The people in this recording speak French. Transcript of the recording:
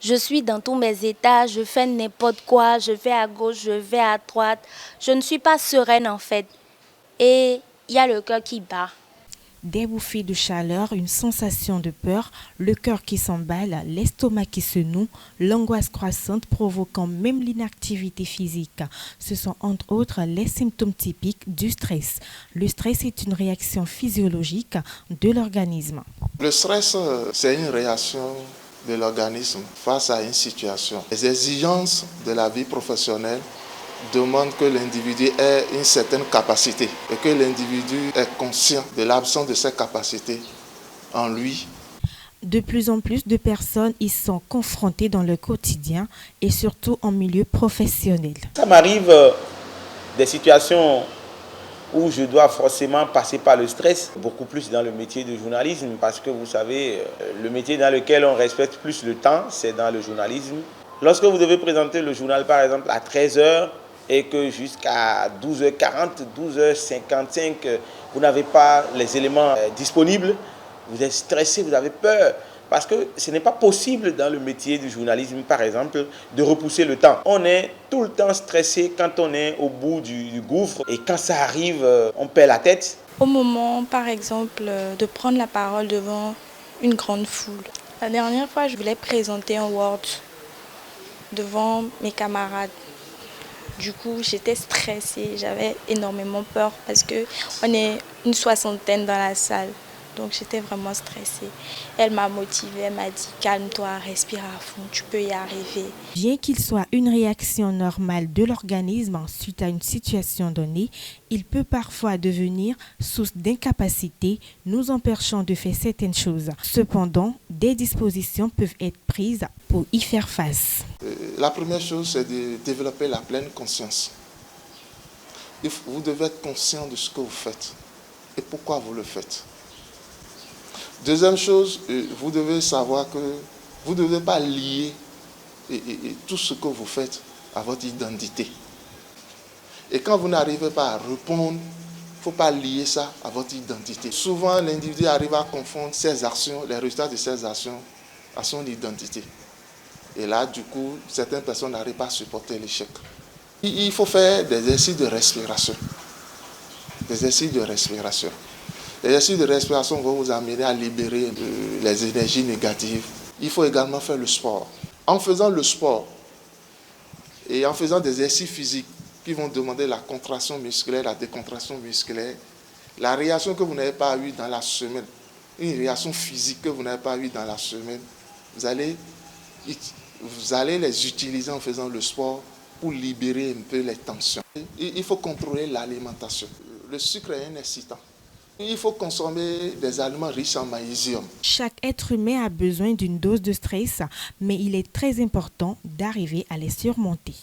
Je suis dans tous mes états, je fais n'importe quoi, je vais à gauche, je vais à droite. Je ne suis pas sereine en fait. Et il y a le cœur qui bat. Des bouffées de chaleur, une sensation de peur, le cœur qui s'emballe, l'estomac qui se noue, l'angoisse croissante provoquant même l'inactivité physique. Ce sont entre autres les symptômes typiques du stress. Le stress est une réaction physiologique de l'organisme. Le stress, c'est une réaction de l'organisme face à une situation. Les exigences de la vie professionnelle demande que l'individu ait une certaine capacité et que l'individu est conscient de l'absence de ces capacités en lui. De plus en plus de personnes y sont confrontées dans le quotidien et surtout en milieu professionnel. Ça m'arrive des situations où je dois forcément passer par le stress, beaucoup plus dans le métier de journalisme parce que vous savez, le métier dans lequel on respecte plus le temps, c'est dans le journalisme. Lorsque vous devez présenter le journal par exemple à 13h, et que jusqu'à 12h40, 12h55, vous n'avez pas les éléments disponibles, vous êtes stressé, vous avez peur. Parce que ce n'est pas possible dans le métier du journalisme, par exemple, de repousser le temps. On est tout le temps stressé quand on est au bout du gouffre et quand ça arrive, on perd la tête. Au moment, par exemple, de prendre la parole devant une grande foule. La dernière fois, je voulais présenter un Word devant mes camarades. Du coup, j'étais stressée, j'avais énormément peur parce qu'on est une soixantaine dans la salle. Donc j'étais vraiment stressée. Elle m'a motivée, elle m'a dit « Calme-toi, respire à fond, tu peux y arriver ». Bien qu'il soit une réaction normale de l'organisme suite à une situation donnée, il peut parfois devenir source d'incapacité, nous empêchant de faire certaines choses. Cependant, des dispositions peuvent être prises pour y faire face. La première chose, c'est de développer la pleine conscience. Vous devez être conscient de ce que vous faites et pourquoi vous le faites. Deuxième chose, vous devez savoir que vous ne devez pas lier tout ce que vous faites à votre identité. Et quand vous n'arrivez pas à répondre, il ne faut pas lier ça à votre identité. Souvent, l'individu arrive à confondre ses actions, les résultats de ses actions, à son identité. Et là, du coup, certaines personnes n'arrivent pas à supporter l'échec. Il faut faire des exercices de respiration. Des exercices de respiration. L'exercice de respiration va vous amener à libérer les énergies négatives. Il faut également faire le sport. En faisant le sport et en faisant des exercices physiques qui vont demander la contraction musculaire, la décontraction musculaire, la réaction que vous n'avez pas eue dans la semaine, une réaction physique que vous n'avez pas eue dans la semaine, vous allez les utiliser en faisant le sport pour libérer un peu les tensions. Il faut contrôler l'alimentation. Le sucre est un excitant. Il faut consommer des aliments riches en magnésium. Chaque être humain a besoin d'une dose de stress, mais il est très important d'arriver à les surmonter.